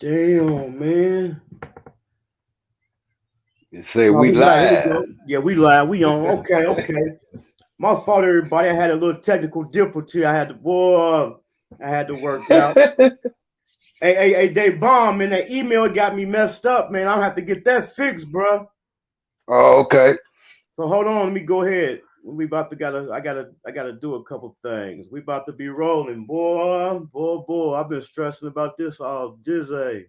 Damn, man. You say No, we we live. Here we live. go. Yeah, we live. We on. Okay, okay. My fault, everybody. I had a little technical difficulty. I had to work out. Hey, they bomb, man. That email got me messed up, man. I'll have to get that fixed, bro. Oh, okay. So hold on, let me go ahead. We about to I gotta do a couple things. We about to be rolling, boy. I've been stressing about this all dizzy.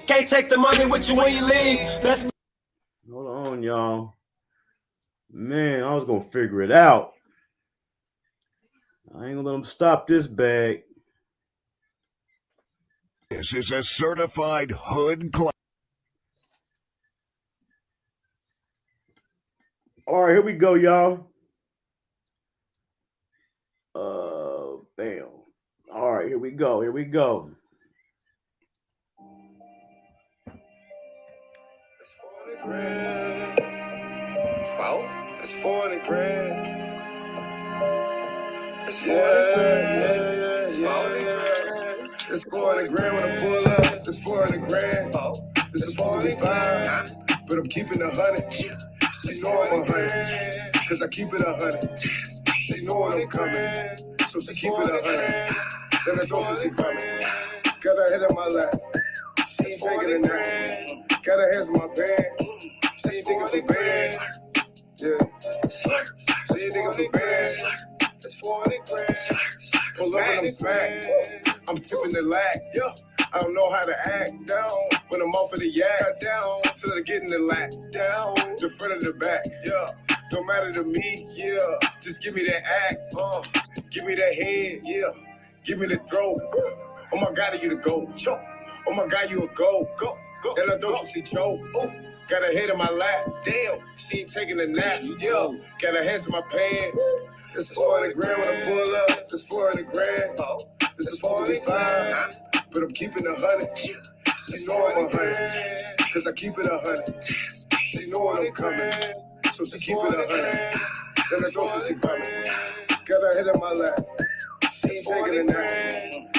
Can't take the money with you when you leave. That's Hold on, y'all. Man, I was gonna figure it out. I ain't gonna let them stop this bag. This is a certified hood class. All right, here we go, y'all. Bam. All right, here we go. Here we go. It's 40 grand. Fault. It's 40 grand. It's 40 grand. It's 40 grand when I pull up. It's 40 grand. This is 45. But I'm keeping 100. She know I'm 100. Cause I keep it 100. She know when I'm coming. So she keep it 100. Then I throw 50 from it. Got her head in my lap. She ain't taking a nap. Got her hands in my pants. She ain't thinking for bands. Yeah. She ain't thinking for bands. It's 40 grand. Pull up and I'm smacked. I'm tipping the lag. Yeah. I don't know how to act down when I'm off of the yak down till I get in the lap down the front of the back. Yeah. Don't matter to me. Yeah. Just give me that act. Give me that head. Yeah. Give me the throat. Oh my God, are you the GOAT? Choke. Oh my God, you a go. Then I don't see choke. Oh, got her head in my lap. Damn, she ain't taking a nap. Yo, got her hands in my pants. This is 40 grand when I pull up. This 400 grand. This is 45. But I'm keeping 100. She know I'm 100. Cause I keep it 100. She know when I'm coming. So she keep it 100. Then I throw 50 from it. Got her head in my lap. She ain't taking a nap.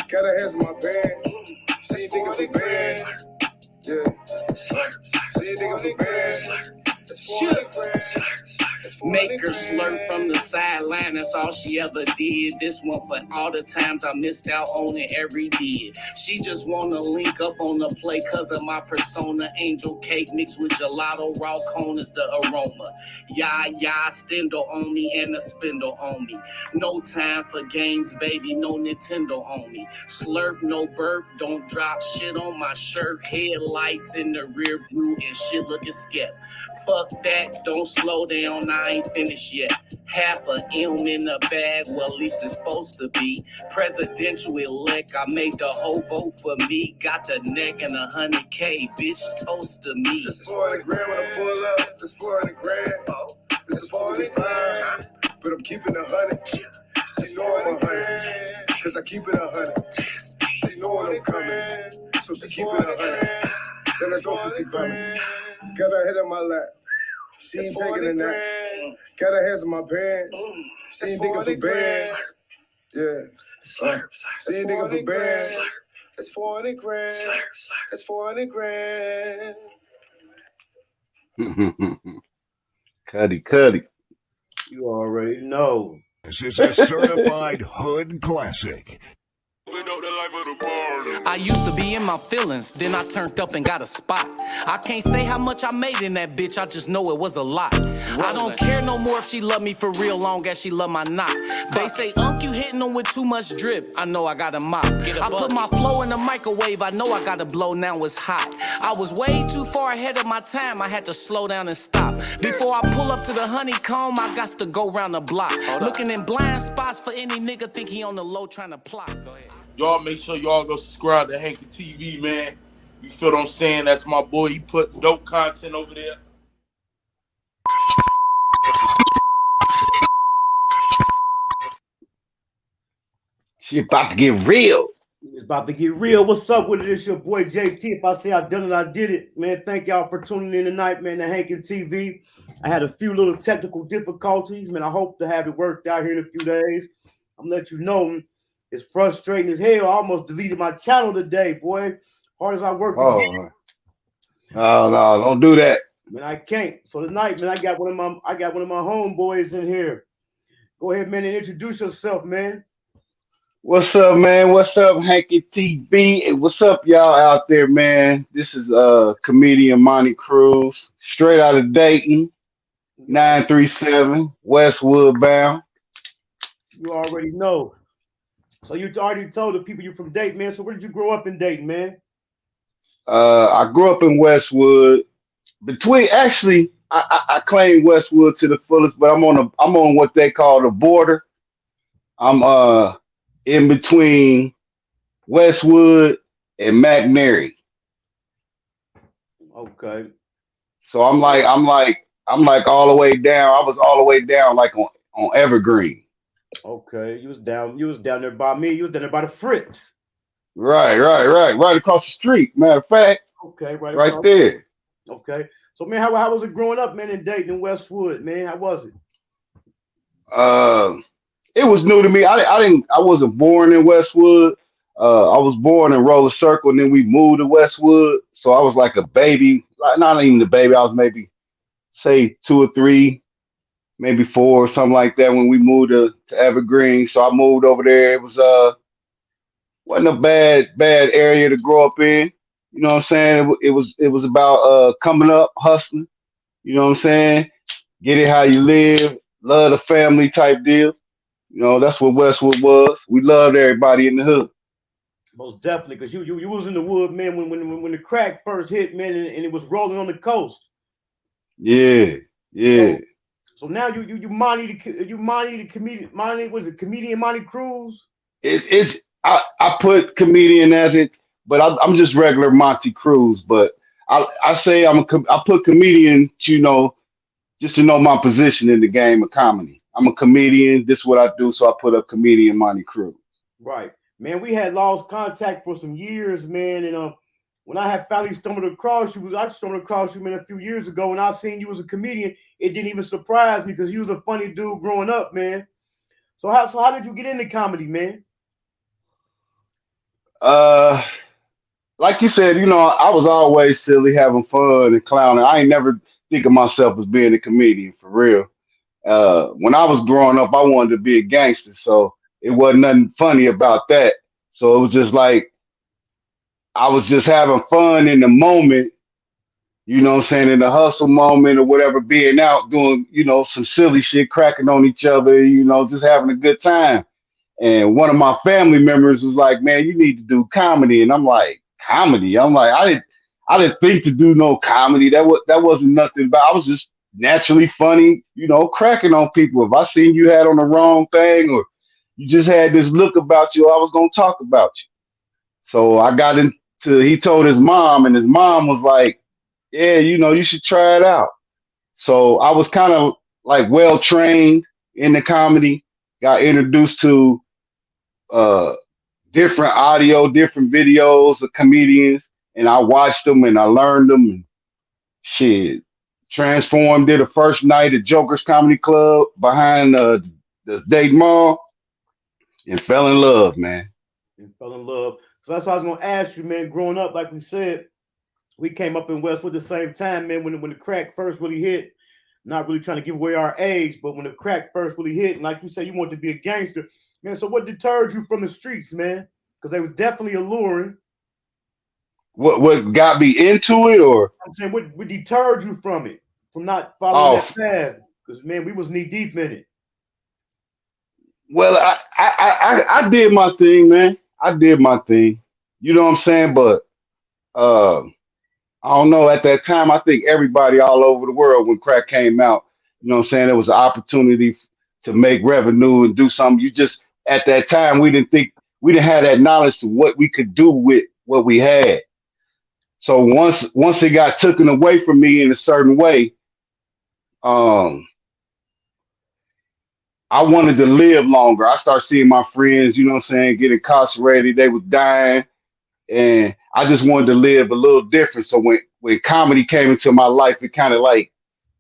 Got her hands in my pants. She ain't thinking for bands. Yeah. She ain't thinking for bands. Make her slurp from the sideline, that's all she ever did. This one for all the times I missed out on it every day. She just wanna link up on the play cause of my persona. Angel cake mixed with gelato, raw cone is the aroma. Yeah, stendo on me and a spindle on me. No time for games, baby, no Nintendo on me. Slurp, no burp, don't drop shit on my shirt. Headlights in the rear view and shit looking skep. Fuck that, don't slow down, I ain't finished yet. Half a M in the bag, well at least it's supposed to be. Presidential elect, I made the whole vote for me. Got the neck and 100K, bitch, toast to me. This is 40 grand when I pull up, this 40 grand. This is 45, but I'm keeping 100. She know I'm 100, cause I keep it 100. She know when I'm coming, so she keep it 100. Then I throw 50 from me. Got her head in my lap. She ain't taking a nap. Got her hands in my pants. She ain't thinking for bands. Yeah. She ain't thinking for bands. It's 40 grand. It's 40 grand. Cuddy. You already know. This is a certified hood classic. I used to be in my feelings, then I turned up and got a spot. I can't say how much I made in that bitch, I just know it was a lot. I don't care no more if she love me for real, long as she love my knot. They say, Unc, you hitting them with too much drip. I know I got a mop. I put my flow in the microwave, I know I got to blow, now it's hot. I was way too far ahead of my time, I had to slow down and stop. Before I pull up to the honeycomb, I got to go round the block. Looking in blind spots for any nigga think he on the low trying to plot. Go ahead. Y'all make sure y'all go subscribe to Hankin TV, man. You feel what I'm saying? That's my boy. He put dope content over there. She about to get real. It's about to get real. What's up with it? It's your boy JT. If I say I done it, I did it. Man, thank y'all for tuning in tonight, man, to Hankin TV. I had a few little technical difficulties, man. I hope to have it worked out here in a few days. I'm gonna let you know It's frustrating as hell. I almost deleted my channel today, boy. Hard as I work to get it, Oh, no, don't do that. man, I can't. So tonight, man, I got one of my homeboys in here. Go ahead, man, and introduce yourself, man. What's up, man? What's up, Hankin TV? And what's up, y'all out there, man? This is comedian Monte Crews, straight out of Dayton, You already, 937 Westwood bound. you already know. So you already told the people you're from Dayton, man. So where did you grow up in Dayton, man? I grew up in Westwood. Between actually, I claim Westwood to the fullest, but I'm on what they call the border. I'm in between Westwood and McNary. Okay, So I'm like all the way down. I was all the way down like on Evergreen. okay. You was down there by me. You was down there by the Fritz. Right across the street. Matter of fact, Okay, right right across. there. Okay. So man, how was it growing up, man, in Dayton and Westwood, man? How was it? Uh, it was new to me. I wasn't born in Westwood. I was born in Roller Circle, and then we moved to Westwood. So I was like a baby, like not even a baby. I was maybe say 2 or 3, maybe 4 or something like that when we moved to Evergreen. So I moved over there. It was wasn't a bad area to grow up in. You know what I'm saying? It was about coming up, hustling. You know what I'm saying? Get it how you live, love the family type deal. You know, that's what Westwood was. We loved everybody in the hood. Most definitely, because you was in the wood, man, when the crack first hit, man, and it was rolling on the coast. Yeah, yeah. So so now you Monty the comedian Monty was it comedian Monty Cruz? I put comedian as it, but I'm just regular Monte Cruz. But I say I put comedian to just to know my position in the game of comedy. I'm a comedian. This is what I do, so I put up comedian Monte Cruz. Right. Man, we had lost contact for some years, man. And when I had finally I stumbled across you, man, a few years ago, and I seen you as a comedian. It didn't even surprise me because you was a funny dude growing up, man. So how did you get into comedy, man? Uh, like you said, I was always silly, having fun and clowning. I ain't never think of myself as being a comedian for real. When I was growing up, I wanted to be a gangster, so it wasn't nothing funny about that. So it was just like I was just having fun in the moment, what I'm saying, in the hustle moment or whatever, being out doing, some silly shit, cracking on each other, just having a good time. And one of my family members was like, "Man, you need to do comedy." And I'm like, "Comedy?" I'm like, I didn't think to do no comedy. That wasn't nothing about. I was just naturally funny, cracking on people. If I seen you had on the wrong thing or you just had this look about you, I was gonna talk about you. So I got into. He told his mom, and his mom was like, "Yeah, you should try it out." So I was kind of like well trained in the comedy. Got introduced to uh different audio, different videos of comedians, and I watched them and I learned them and shit. Transformed did a first night at Joker's Comedy Club behind the Dayton Mall and fell in love, man. And fell in love. So that's what I was gonna ask you, man. Growing up, like we said, we came up in Westwood at the same time, man. When the crack first really hit, not really trying to give away our age, but when the crack first really hit, and like you said, you wanted to be a gangster, man. So what deterred you from the streets, man? Because they was definitely alluring. What got me into it, or I'm saying what deterred you from it, from not following that oh path? Because man, we was knee deep in it. well, I did my thing, man. I did my thing. You know what I'm saying? But uh, I don't know. At that time, I think everybody all over the world, when crack came out, what I'm saying, it was an opportunity to make revenue and do something. You just at that time we didn't have that knowledge of what we could do with what we had. So once it got taken away from me in a certain way, um, I wanted to live longer. I started seeing my friends, what I'm saying, get incarcerated. They was dying, and I just wanted to live a little different. So when comedy came into my life, it kind of like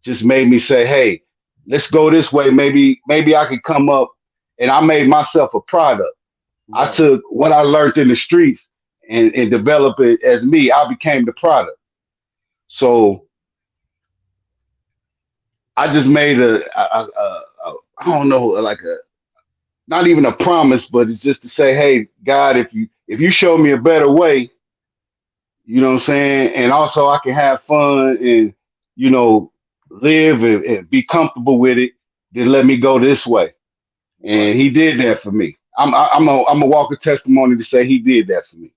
just made me say, "Hey, let's go this way. Maybe I could come up." And I made myself a product. I Right. took what I learned in the streets and developed it as me. I became the product. So I just made I don't know, like a not even a promise, but it's just to say, hey, God, if you show me a better way, you know what I'm saying, and also I can have fun and you know live and be comfortable with it, then let me go this way. Right. And He did that for me. I'm a walking testimony to say He did that for me.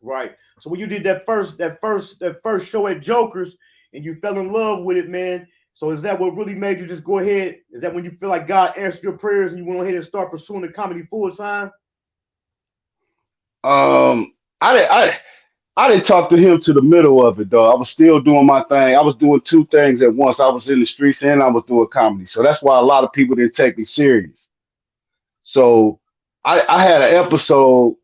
Right. So when you did that first show at Joker's and you fell in love with it, man. So is that what really made you just go ahead? Is that when you feel like God answered your prayers and you went ahead and start pursuing the comedy full time? Um, I didn't talk to Him to the middle of it though. I was still doing my thing. I was doing two things at once. I was in the streets and I was doing comedy. So that's why a lot of people didn't take me serious. So I had an episode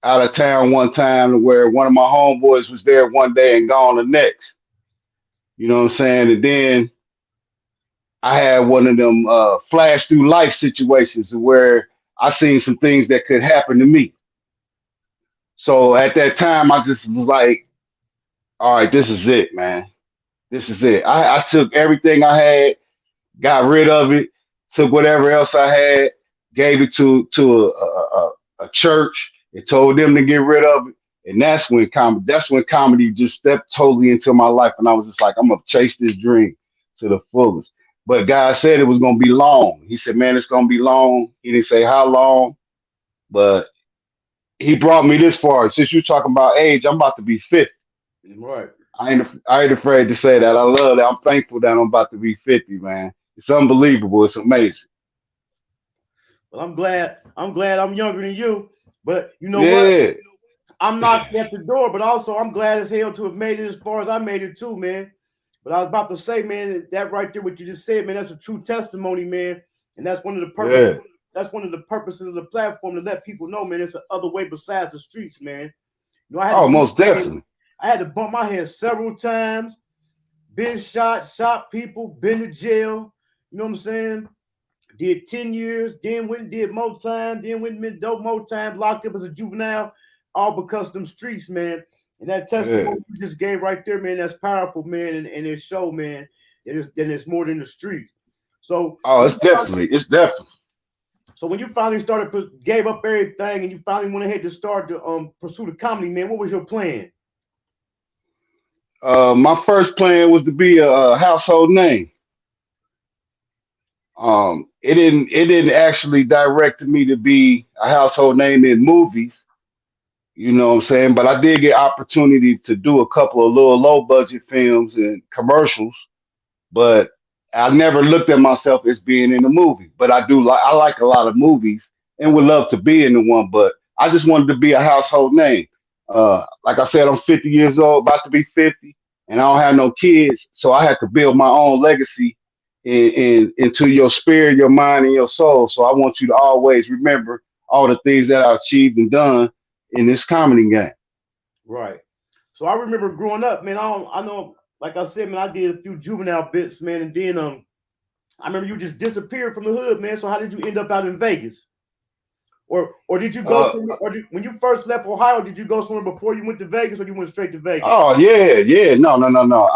out of town one time where one of my homeboys was there one day and gone the next. You know what I'm saying? And then I had one of them flash through life situations where I seen some things that could happen to me. So at that time, I just was like, all right, this is it, man. This is it. I took everything I had, got rid of it, took whatever else I had, gave it to a church, and told them to get rid of it. And that's when comedy just stepped totally into my life. And I was just like, I'm gonna chase this dream to the fullest. But God said it was gonna be long. He said, man, it's gonna be long. He didn't say how long, but He brought me this far. Since you talking about age, I'm about to be 50. Right. I ain't afraid to say that. I love that. I'm thankful that I'm about to be 50, man. It's unbelievable. It's amazing. Well, I'm glad I'm younger than you. But you know what? Yeah. I'm knocking at the door, but also I'm glad as hell to have made it as far as I made it too, man. But I was about to say, man, that right there, what you just said, man, that's a true testimony, man. And that's one of the purpose. Yeah. That's one of the purposes of the platform to let people know, man, it's another way besides the streets, man. You know, Oh, most definitely. I had to bump my head several times, been shot people, been to jail. You know what I'm saying? Did 10 years, then went and did more time, then went and did dope more time, locked up as a juvenile, all because of them streets, man. And that Yeah. testimony you just gave right there, man, that's powerful, man. And it show, man, that it's more than the streets. So Oh, when it's you finally, definitely. It's definitely. so when you finally gave up everything and you finally went ahead to start to pursue the comedy, man, what was your plan? My first plan was to be a household name. It didn't actually direct me to be a household name in movies. You know what I'm saying? But I did get opportunity to do a couple of little low budget films and commercials. But I never looked at myself as being in a movie. But I like a lot of movies and would love to be in the one. But I just wanted to be a household name. Like I said, I'm 50 years old, about to be 50, and I don't have no kids, so I had to build my own legacy into your spirit, your mind, and your soul. So I want you to always remember all the things that I achieved and done in this comedy game. Right. So I remember growing up, man. I know, like I said, man, I did a few juvenile bits, man, and then I remember you just disappeared from the hood, man. So how did you end up out in Vegas? Or did you go Uh, somewhere? When you first left Ohio, did you go somewhere before you went to Vegas, or you went straight to Vegas? oh yeah, yeah. No, no, no, no.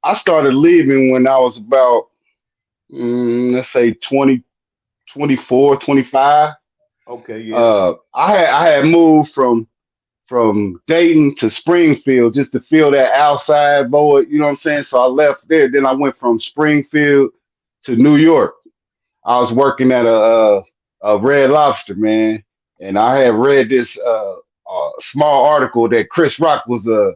I started leaving when I was about let's say 20, 24, 25. Okay, yeah. I had moved from Dayton to Springfield just to feel that outside void, you know what I'm saying? So I left there. Then I went from Springfield to New York. I was working at a Red Lobster, man, and I had read this small article that Chris Rock was a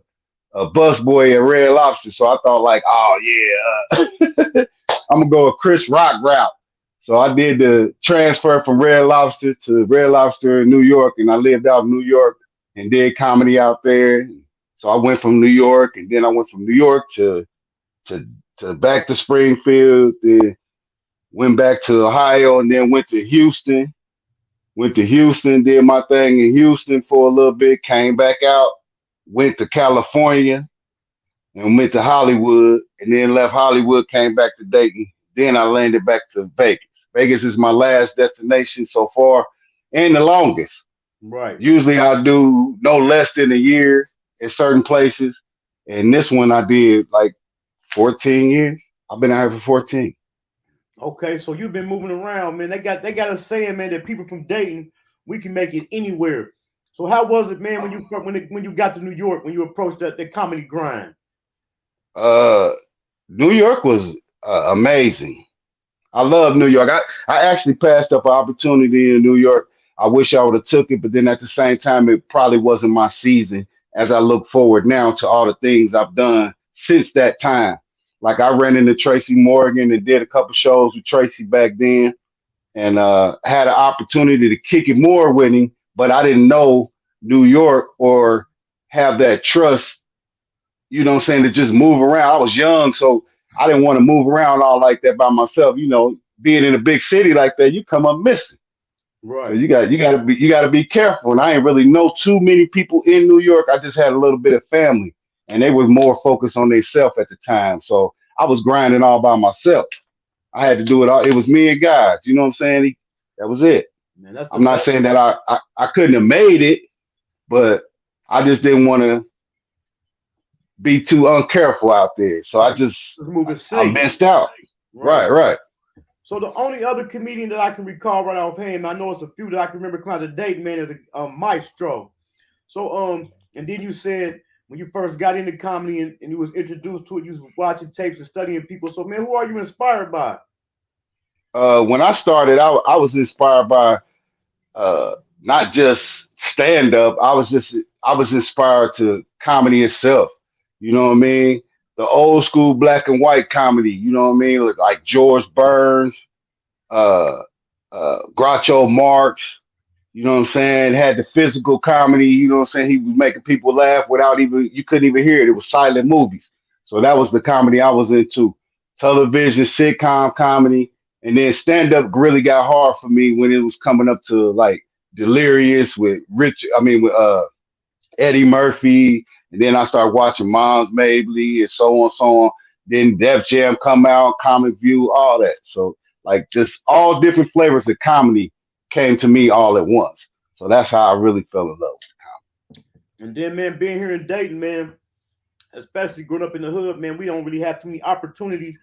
busboy at Red Lobster. So I thought like, oh yeah, I'm gonna go a Chris Rock route. So I did the transfer from Red Lobster to Red Lobster in New York, and I lived out in New York and did comedy out there. So I went from New York, and then I went from New York to to back to Springfield, then went back to Ohio, and then went to Houston. Went to Houston, did my thing in Houston for a little bit, came back out, went to California, and went to Hollywood, and then left Hollywood, came back to Dayton. Then I landed back to Vegas. Vegas is my last destination so far, and the longest. Right. Usually I do no less than a year in certain places. And this one I did like 14 years. I've been out here for 14. Okay, so you've been moving around, man. They got a saying, man, that people from Dayton, we can make it anywhere. So how was it, man, when you got to New York, when you approached the comedy grind? Uh, New York was amazing. I love New York. I actually passed up an opportunity in New York. I wish I would have took it, but then at the same time, it probably wasn't my season as I look forward now to all the things I've done since that time. Like I ran into Tracy Morgan and did a couple shows with Tracy back then and had an opportunity to kick it more with him, but I didn't know New York or have that trust, to just move around. I was young, so I didn't want to move around all like that by myself. Being in a big city like that, you come up missing. So Right. you gotta be careful. And I ain't really know too many people in New York. I just had a little bit of family, and they was more focused on themselves at the time. So I was grinding all by myself. I had to do it all. It was me and God. You know what I'm saying? That was it. Man, that's the I'm not best. saying that I couldn't have made it, but I just didn't want to be too uncareful out there. So I Right. just Let's move it I safe. missed out. Right. Right, right. So the only other comedian that I can recall right offhand, I know it's a few that I can remember coming out of Dayton, man, is a Maestro. So and then you said when you first got into comedy and you was introduced to it, you was watching tapes and studying people. So man, who are you inspired by? When I started, I was inspired by uh, not just stand up. I was inspired to comedy itself. You know what I mean? The old school black and white comedy. You know what I mean? Like George Burns, uh, Groucho Marx. You know what I'm saying? Had the physical comedy. You know what I'm saying? He was making people laugh without even you couldn't even hear it. It was silent movies. So that was the comedy I was into. Television, sitcom comedy, and then stand up really got hard for me when it was coming up to like Delirious with Rich. I mean with Eddie Murphy, and then I started watching Moms Mabley and so on, so on. Then Def Jam come out, Comic View, all that. So like just all different flavors of comedy came to me all at once. So that's how I really fell in love. And then man, being here in Dayton, man, especially growing up in the hood, man, we don't really have too many opportunities,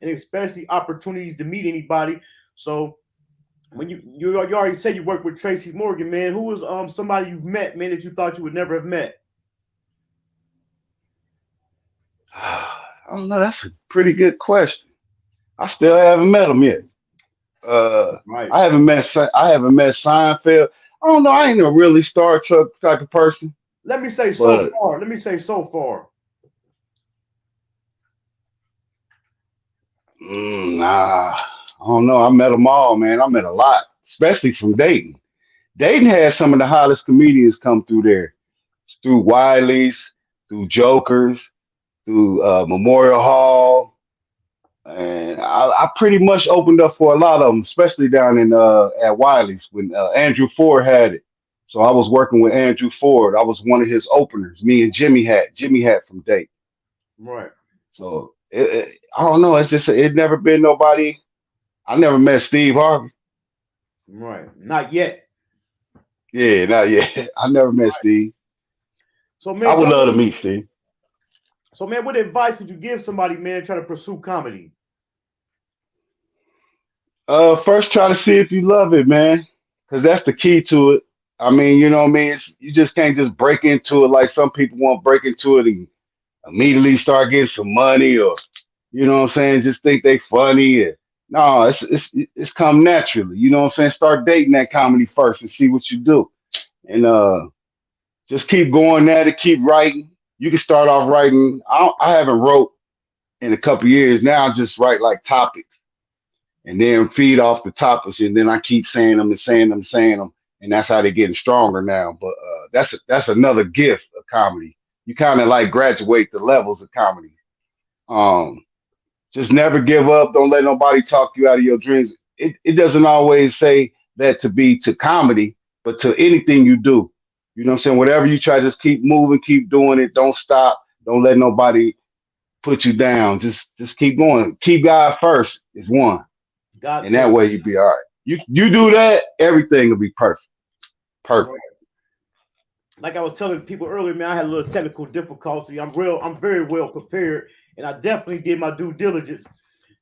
and especially opportunities to meet anybody. So when you already said you worked with Tracy Morgan, man, who was somebody you've met, man, that you thought you would never have met? I don't know. That's a pretty good question. I still haven't met him yet. Uh, Right. I haven't met Seinfeld. I don't know. I ain't a really Star Trek type of person, Let me say so but far. Let me say so far. nah, I don't know. I met them all, man. I met a lot, especially from Dayton. Dayton had some of the hottest comedians come through there, through Wiley's, through Jokers, through Memorial Hall, and I pretty much opened up for a lot of them, especially down in at Wiley's when Andrew Ford had it. So I was working with Andrew Ford. I was one of his openers. Me and Jimmy Hat from Dayton. Right. So I don't know. It's just it never been nobody. I never met Steve Harvey. Right. Not yet. Yeah, not yet. I never met Steve. So I man, would love to meet Steve. what advice would you give somebody, man, trying to pursue comedy? First try to see if you love it, man, because that's the key to it. I mean, you know what I mean? You just can't just break into it like some people want to break into it and immediately start getting some money or, you know what I'm saying, just think they funny. No, it's come naturally. You know what I'm saying? Start dating that comedy first and see what you do. And just keep going at it, keep writing. You can start off writing. I haven't wrote in a couple years now, I just write like topics and then feed off the topics, and then I keep saying them and saying them, saying them, and that's how they're getting stronger now. But that's another gift of comedy. You kind of like graduate the levels of comedy. Um, just never give up. Don't let nobody talk you out of your dreams. It doesn't always say that to be to comedy, but to anything you do. You know what I'm saying? Whatever you try, just keep moving, keep doing it. Don't stop. Don't let nobody put you down. Just keep going. Keep God first is one. Got And that to. way you be all right. You do that, everything will be perfect. Perfect. like I was telling people earlier, man, I had a little technical difficulty. I'm very well prepared, and I definitely did my due diligence.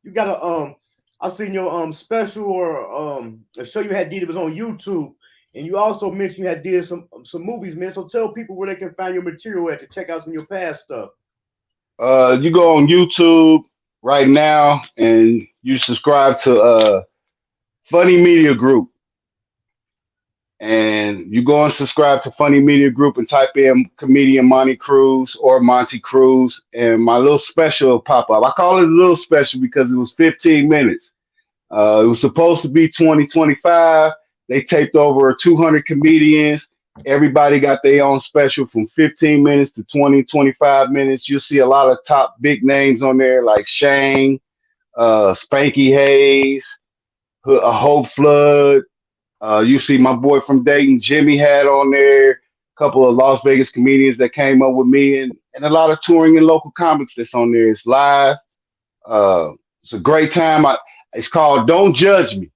You got to I seen your special or a show you had did. It was on YouTube, and you also mentioned you had did some movies, man. So tell people where they can find your material at to check out some of your past stuff. You go on YouTube right now and you subscribe to Funny Media Group, and you go and subscribe to Funny Media Group and type in comedian Monte Crews or Monte Crews, and my little special will pop up. I call it a little special because it was 15 minutes. It was supposed to be 2025. They taped over 200 comedians. Everybody got their own special from 15 minutes to 20, 25 minutes. You'll see a lot of top big names on there like Shane, Spanky Hayes, a Hope Flood. You see my boy from Dayton, Jimmy, had on there. A couple of Las Vegas comedians that came up with me, and a lot of touring and local comics that's on there. It's live. Uh, it's a great time. It's called Don't Judge Me.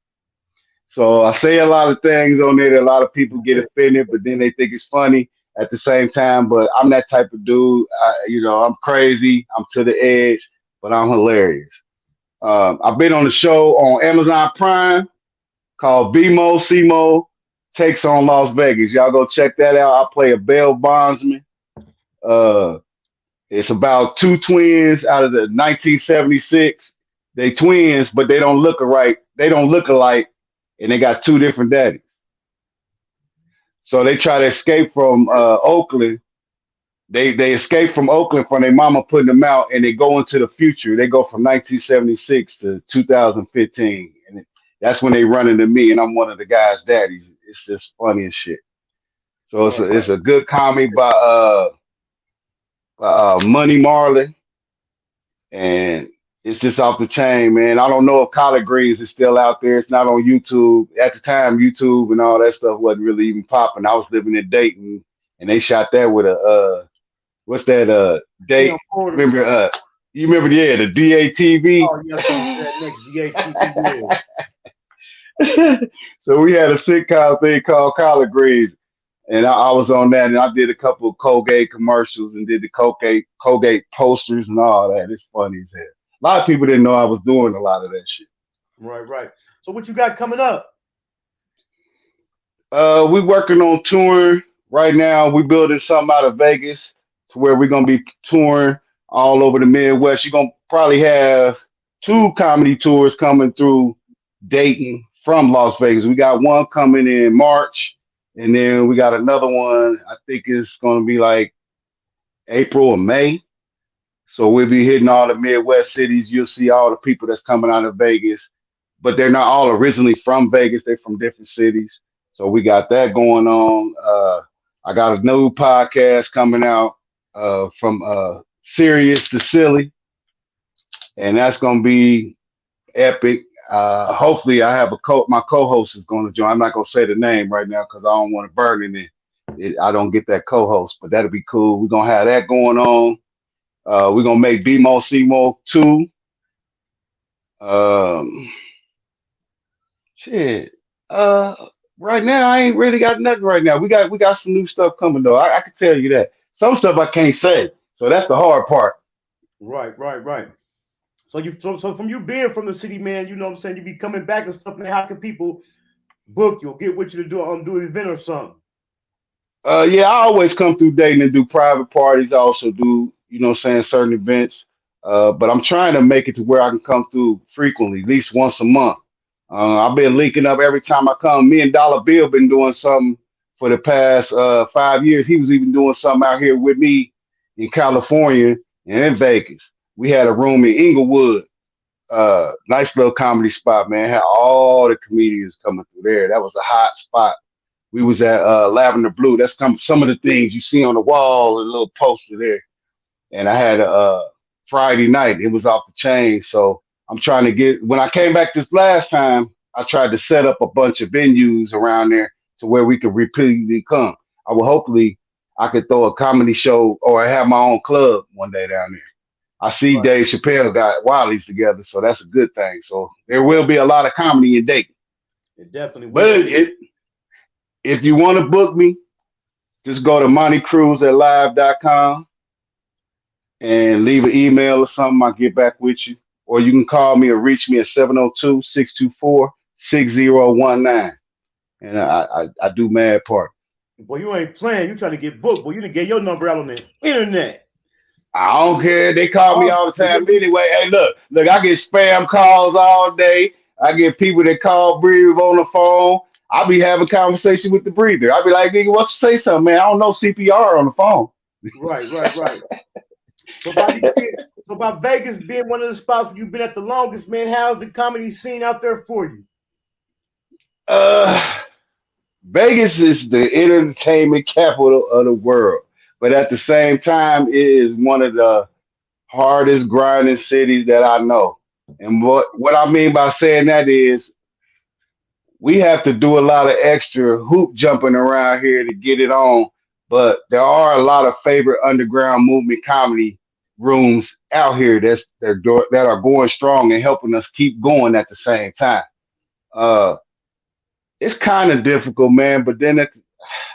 So I say a lot of things on there that a lot of people get offended, but then they think it's funny at the same time. But I'm that type of dude. I'm crazy. I'm to the edge, but I'm hilarious. I've been on the show on Amazon Prime called BMO CMO Takes on Las Vegas. Y'all go check that out. I play a bail bondsman. Uh, it's about two twins out of the 1976. They twins, but they don't look alike. They don't look alike, and they got two different daddies. So they try to escape from Oakland. They escape from Oakland from their mama putting them out, and they go into the future. They go from 1976 to 2015, and that's when they run into me, and I'm one of the guys' daddies. It's just funny as shit. So it's a good comedy by Money Marley, and it's just off the chain, man. I don't know if Collard Greens is still out there. It's not on YouTube. At the time, YouTube and all that stuff wasn't really even popping. I was living in Dayton, and they shot that with a what's that date? Remember you remember the DATV? Oh yes, that next DATV. So we had a sitcom thing called Collard Greens, and I was on that, and I did a couple of Colgate commercials and did the Colgate posters and all that. It's funny as hell. A lot of people didn't know I was doing a lot of that shit. Right. So what you got coming up? We working on touring right now. We building something out of Vegas to where we're gonna be touring all over the Midwest. You're gonna probably have two comedy tours coming through Dayton from Las Vegas. We got one coming in March, and then we got another one. I think it's gonna be like April or May. So we'll be hitting all the Midwest cities. You'll see all the people that's coming out of Vegas, but they're not all originally from Vegas. They're from different cities. So we got that going on. I got a new podcast coming out from Serious to Silly, and that's going to be epic. Hopefully, I have my co-host is going to join. I'm not going to say the name right now because I don't want to burn it. I don't get that co-host, but that'll be cool. We're going to have that going on. We're gonna make BMO CMO 2. Shit. Right now I ain't really got nothing right now. We got some new stuff coming though. I can tell you that. Some stuff I can't say. So that's the hard part. Right. So from you being from the city, man, you know what I'm saying, you be coming back and stuff, man. How can people book you or get with you to do an event or something? Yeah, I always come through Dayton and do private parties. I also do, certain events. But I'm trying to make it to where I can come through frequently, at least once a month. I've been linking up every time I come. Me and Dollar Bill been doing something for the past 5 years. He was even doing something out here with me in California and in Vegas. We had a room in Inglewood. Nice little comedy spot, man. Had all the comedians coming through there. That was a hot spot. We was at Lavender Blue. That's some of the things you see on the wall, a little poster there. And I had a Friday night. It was off the chain. So I'm trying to when I came back this last time, I tried to set up a bunch of venues around there to where we could repeatedly come. Hopefully I could throw a comedy show or have my own club one day down there. I see Dave Chappelle got Wiley's together, so that's a good thing. So there will be a lot of comedy in Dayton. It definitely will. But if you want to book me, Just go to Monte Crews at live.com and leave an email or something. I'll get back with you. Or you can call me or reach me at 702-624-6019. And I do mad parties. Boy, you ain't playing. You trying to get booked. Boy, you didn't get your number out on the internet. I don't care. They call me all the time anyway. Hey, look, I get spam calls all day. I get people that call breathe on the phone. I'll be having conversation with the breather. I'll be like, nigga, what you say something, man? I don't know CPR on the phone. Right. So by Vegas being one of the spots where you've been at the longest, man, how's the comedy scene out there for you? Vegas is the entertainment capital of the world, but at the same time, it is one of the hardest grinding cities that I know. And what I mean by saying that is we have to do a lot of extra hoop jumping around here to get it on, but there are a lot of favorite underground movement comedy rooms out here that are going strong and helping us keep going at the same time. It's kind of difficult, man, but then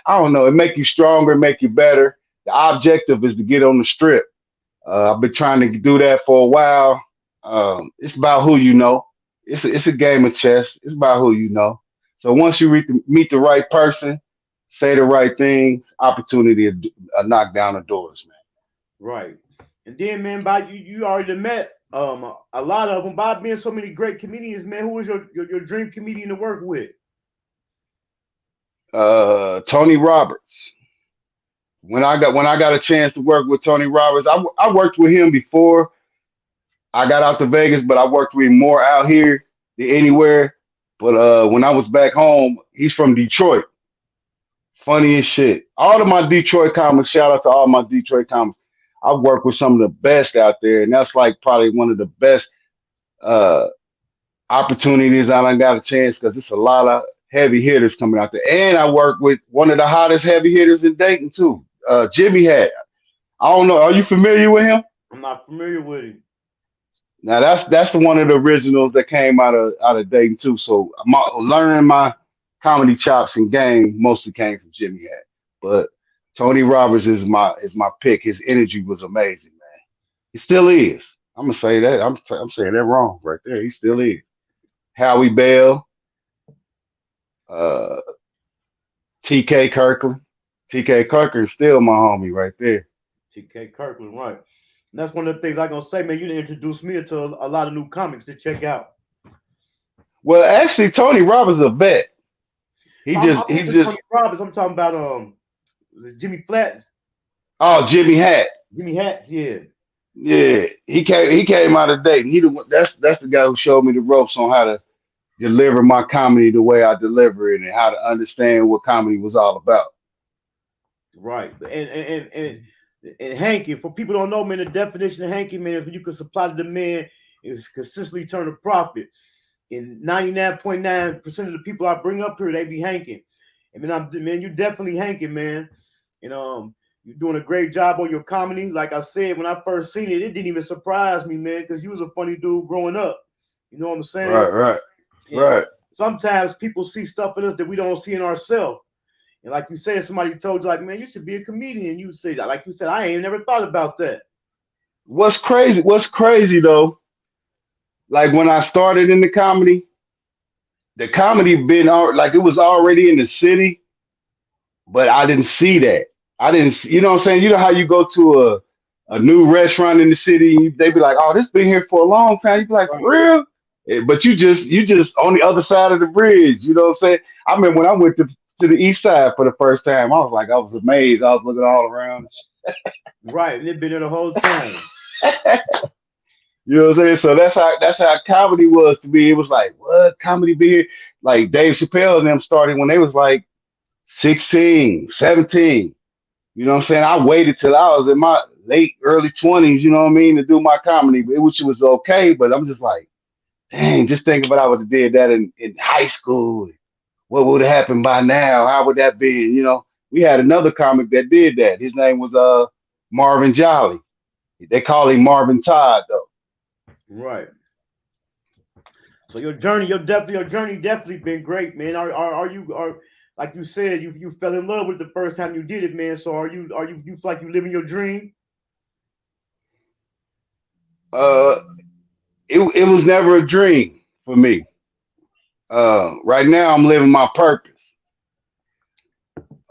I don't know, it make you stronger, make you better. The objective is to get on the strip. I've been trying to do that for a while. It's about who you know. It's a game of chess. It's about who you know. So once you meet the right person, say the right things, opportunity to knock down the doors, man. Right. And then, man, by you already met a lot of them. By being so many great comedians, man, who was your dream comedian to work with? Tony Roberts. When I got a chance to work with Tony Roberts, I worked with him before I got out to Vegas, but I worked with him more out here than anywhere. But when I was back home, he's from Detroit. Funny as shit. All of my Detroit comics, shout out to all my Detroit comics. I've worked with some of the best out there, and that's like probably one of the best opportunities I got a chance because it's a lot of heavy hitters coming out there. And I worked with one of the hottest heavy hitters in Dayton too, Jimmy Hat. I don't know. Are you familiar with him? I'm not familiar with him. Now that's one of the originals that came out of Dayton too. So learning my comedy chops and game mostly came from Jimmy Hat. But Tony Roberts is my pick. His energy was amazing, man. He still is. I'm gonna say that. I'm saying that wrong right there. He still is. Howie Bell, TK Kirkland. TK Kirkland is still my homie right there. TK Kirkland, right. And that's one of the things I'm gonna say, man. You introduced me to a lot of new comics to check out. Well, actually, Tony Roberts is a vet. He's just Tony Roberts. I'm talking about Jimmy Flats. Oh, Jimmy Hat. Jimmy Hats, yeah. Yeah, he came out of Dayton. That's the guy who showed me the ropes on how to deliver my comedy the way I deliver it and how to understand what comedy was all about. Right. And Hankin, for people who don't know, man, the definition of Hankin, man, is when you can supply the demand is consistently turn a profit. And 99.9% of the people I bring up here, they be Hankin. And man, you definitely Hankin, man. And you're doing a great job on your comedy. Like I said, when I first seen it, it didn't even surprise me, man, because you was a funny dude growing up. You know what I'm saying? Right. And right. Sometimes people see stuff in us that we don't see in ourselves. And like you said, somebody told you, like, man, you should be a comedian. You say, like you said, I ain't never thought about that. What's crazy though, like when I started in the comedy like it was already in the city, but I didn't see that. I didn't, you know what I'm saying? You know how you go to a new restaurant in the city, they be like, oh, this been here for a long time. You be like, for real? But you just on the other side of the bridge. You know what I'm saying? I remember when I went to the east side for the first time, I was amazed. I was looking all around. Right, and they've been there the whole time. You know what I'm saying? So that's how comedy was to me. It was like, what comedy be here? Like Dave Chappelle and them started when they was like 16, 17. You know what I'm saying? I waited till I was in my early 20s, you know what I mean, to do my comedy, which was okay, but I'm just like, dang, just think about I would have did that in high school. What would have happened by now? How would that be? You know, we had another comic that did that. His name was Marvin Jolly. They call him Marvin Todd though. Right. So your journey definitely been great, man. Are like you said, you fell in love with it the first time you did it, man. So you feel like you living your dream? Uh, it was never a dream for me. Right now, I'm living my purpose.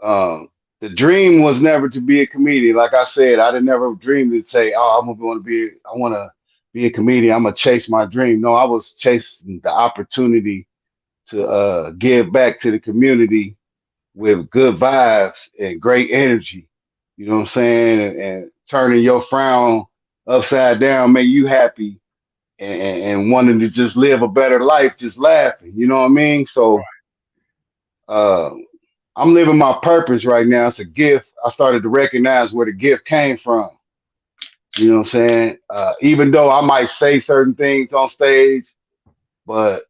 Uh, the dream was never to be a comedian. Like I said, I didn't never dream to say, "Oh, I want to be a comedian. I'm gonna chase my dream." No, I was chasing the opportunity to give back to the community with good vibes and great energy. You know what I'm saying? And turning your frown upside down, make you happy, and wanting to just live a better life, just laughing. You know what I mean? So uh, I'm living my purpose right now. It's a gift. I started to recognize where the gift came from. You know what I'm saying? Even though I might say certain things on stage, but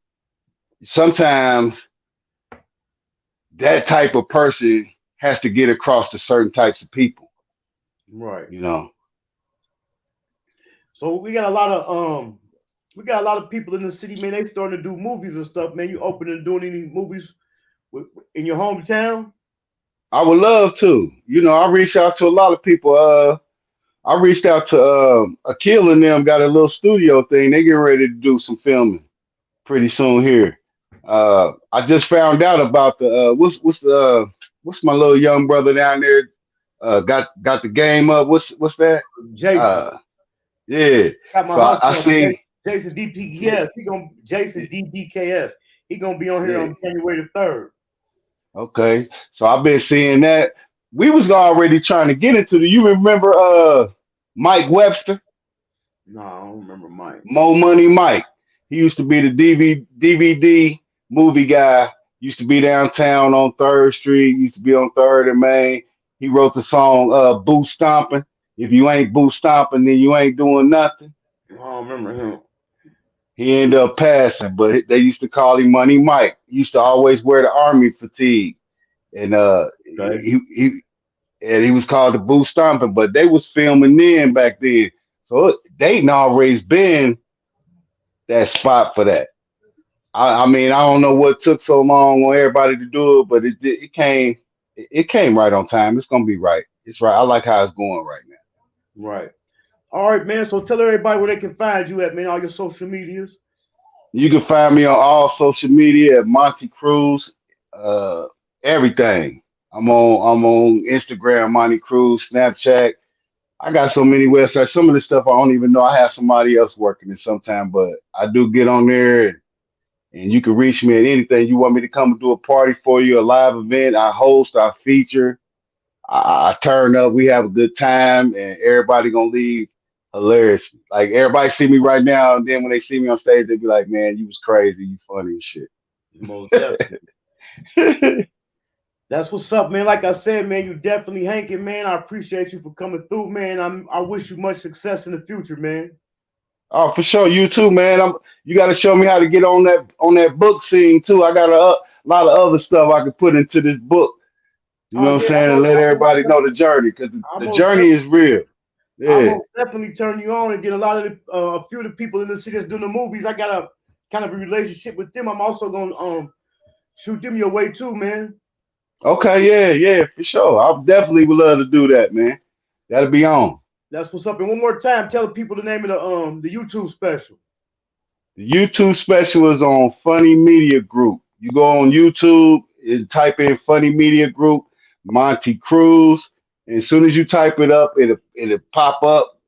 sometimes that type of person has to get across to certain types of people. Right. You know, So we got a lot of people in the city, man. They starting to do movies and stuff, man. You open and doing any movies in your hometown? I would love to. You know, I reached out to a lot of people. I reached out to Akil and them. Got a little studio thing. They getting ready to do some filming pretty soon here. I just found out about the what's my little young brother down there? Got the game up. What's that? Jason. Uh, yeah. Got my So house I on seen. Jason DPKS. Jason DBKS. He gonna be on here Yeah. on January the 3rd. Okay. So I've been seeing that. We was already trying to get into the. You remember Mike Webster? No, I don't remember Mike. Mo Money Mike. He used to be the DVD movie guy. Used to be downtown on Third Street. Used to be on Third and Main. He wrote the song "Boot Stomping." If you ain't boot stomping, then you ain't doing nothing. I don't remember him. He ended up passing, but they used to call him Money Mike. He used to always wear the army fatigue, and Okay. he was called the Boot Stomping. But they was filming then back then, so Dayton always been that spot for that. I mean, I don't know what took so long on everybody to do it, but it came right on time. It's gonna be right. It's right. I like how it's going right now. Right. All right, man. So tell everybody where they can find you at, man. All your social medias. You can find me on all social media at Monte Crews, uh, everything. I'm on Instagram, Monte Crews, Snapchat. I got so many websites. Some of the stuff I don't even know. I have somebody else working it sometime, but I do get on there. And you can reach me at anything. You want me to come and do a party for you, a live event, I host, I feature, I turn up, we have a good time, and everybody gonna leave hilarious. Like everybody see me right now, and then when they see me on stage, they be like, "Man, you was crazy, you funny as shit." Most definitely. That's what's up, man. Like I said, man, you definitely Hankin, man. I appreciate you for coming through, man. I wish you much success in the future, man. Oh, for sure, you too, man. You got to show me how to get on that book scene too. I got a lot of other stuff I could put into this book. You know Oh what I'm yeah, saying, and let everybody know the journey because the journey is real. I'm Yeah. gonna definitely turn you on and get a lot of a few of the people in the city that's doing the movies. I got a kind of a relationship with them. I'm also gonna shoot them your way too, man. Okay, yeah, for sure. I definitely would love to do that, man. That'll be on. That's what's up. And one more time, tell the people the name of the YouTube special. The YouTube special is on Funny Media Group. You go on YouTube and type in Funny Media Group, Monte Cruz. And as soon as you type it up, it'll pop up.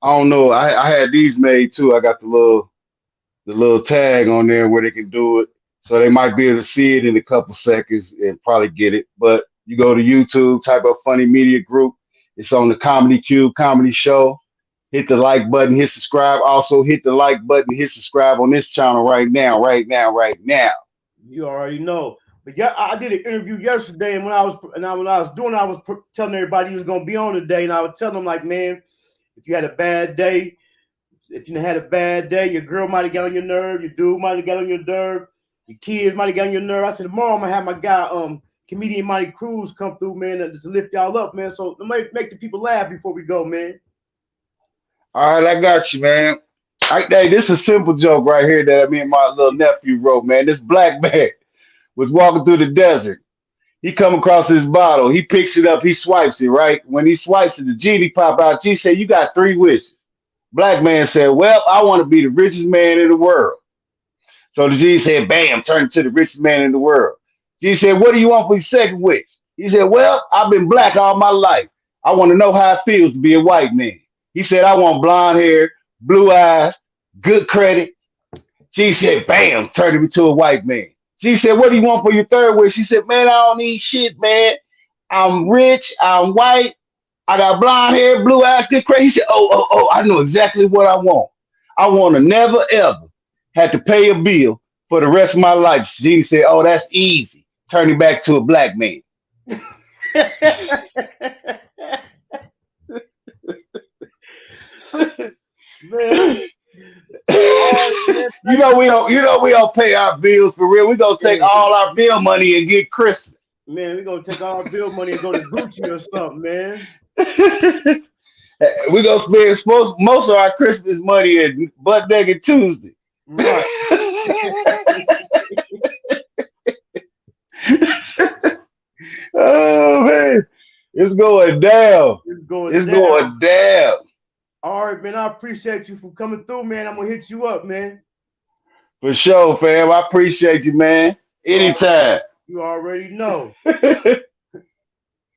I don't know. I had these made too. I got the little tag on there where they can do it. So they might be able to see it in a couple seconds and probably get it. But you go to YouTube, type up Funny Media Group. It's on the Comedy Cube Comedy Show. Hit the like button, hit subscribe. Also hit the like button, hit subscribe on this channel right now, right now, right now. You already know. But yeah, I did an interview yesterday, and when I was doing it, I was telling everybody he was gonna be on today, and I would tell them like, man, if you had a bad day, if you had a bad day, your girl might have got on your nerve, your dude might have got on your nerve, your kids might have got on your nerve. I said tomorrow I'm gonna have my guy, comedian Monte Crews, come through, man, to lift y'all up, man. So make the people laugh before we go, man. All right, I got you, man. Hey, this is a simple joke right here that me and my little nephew wrote, man. This black man was walking through the desert. He come across his bottle. He picks it up. He swipes it, right? When he swipes it, the genie pop out. Genie said, you got 3 wishes. Black man said, well, I want to be the richest man in the world. So the genie said, bam, turn into the richest man in the world. Genie said, what do you want for your second wish? He said, well, I've been black all my life. I want to know how it feels to be a white man. He said, I want blonde hair, blue eyes, good credit. Genie said, bam, turned him into a white man. She said, what do you want for your third wish? She said, man, I don't need shit, man. I'm rich. I'm white. I got blonde hair, blue eyes, good credit. He said, oh, I know exactly what I want. I want to never, ever have to pay a bill for the rest of my life. Genie said, oh, that's easy. Turn him back to a black man. Man. we don't pay our bills for real. We gonna take all our bill money and get Christmas. Man, we gonna take all our bill money and go to Gucci or something, man. We gonna spend most of our Christmas money at Butt Naked Tuesday. Right. Oh man, it's going down. It's going down. All right, man. I appreciate you for coming through, man. I'm gonna hit you up, man. For sure, fam. I appreciate you, man. Anytime. You already know.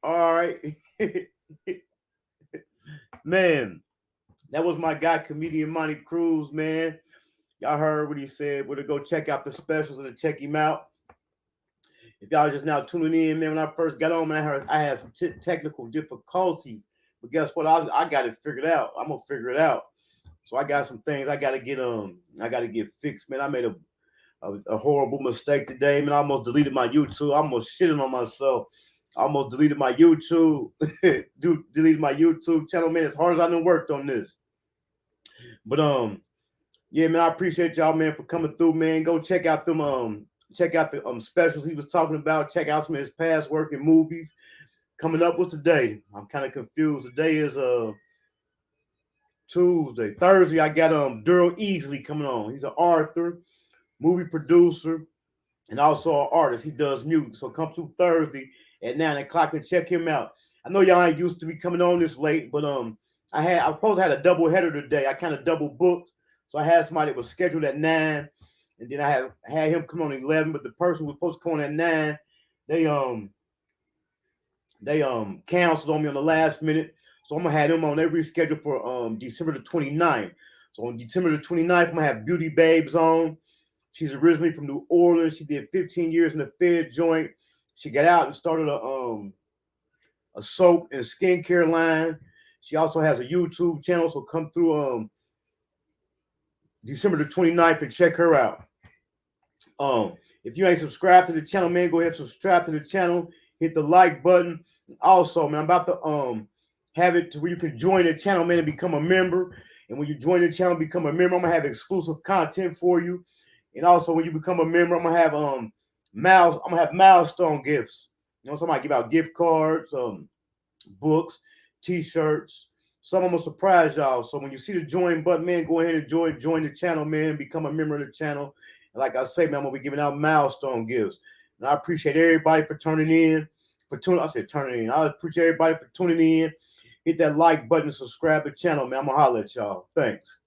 All right. Man, that was my guy, comedian Monte Crews, man. Y'all heard what he said. We're to go check out the specials and to check him out. If y'all just now tuning in, man, when I first got on, man, I had some technical difficulties. But guess what? I got it figured out. I'm gonna figure it out. So I got some things I gotta get fixed, man. I made a horrible mistake today, man. I almost deleted my YouTube. I almost shitting on myself. I almost deleted my YouTube. Deleted my YouTube channel, man. As hard as I done worked on this. But yeah, man, I appreciate y'all, man, for coming through, man. Go check out the specials he was talking about. Check out some of his past work in movies. Coming up, what's today? I'm kind of confused. Today is Tuesday. Thursday, I got Daryl Easley coming on. He's an author, movie producer, and also an artist. He does music. So come through Thursday at 9 o'clock and check him out. I know y'all ain't used to be coming on this late, but I supposed to had a double header today. I kind of double booked. So I had somebody that was scheduled at 9, and then I had him come on at 11, but the person who was supposed to come on at 9, they canceled on me on the last minute. So I'm gonna have them on. They rescheduled for December the 29th. So on December the 29th, I'm gonna have Beauty Babes on. She's originally from New Orleans. She did 15 years in the Fed joint. She got out and started a soap and skincare line. She also has a YouTube channel. So come through December the 29th and check her out. If you ain't subscribed to the channel, man, go ahead and subscribe to the channel. Hit the like button. Also, man, I'm about to have it to where you can join the channel, man, and become a member. And when you join the channel, become a member, I'm gonna have exclusive content for you. And also, when you become a member, I'm gonna have milestone gifts. You know, somebody give out gift cards, books, t-shirts. Some I'm gonna surprise y'all. So when you see the join button, man, go ahead and join the channel, man. Become a member of the channel. And like I say, man, I'm gonna be giving out milestone gifts. And I appreciate everybody for turning in. Turning in. I appreciate everybody for tuning in. Hit that like button and subscribe to the channel, man. I'm gonna holler at y'all. Thanks.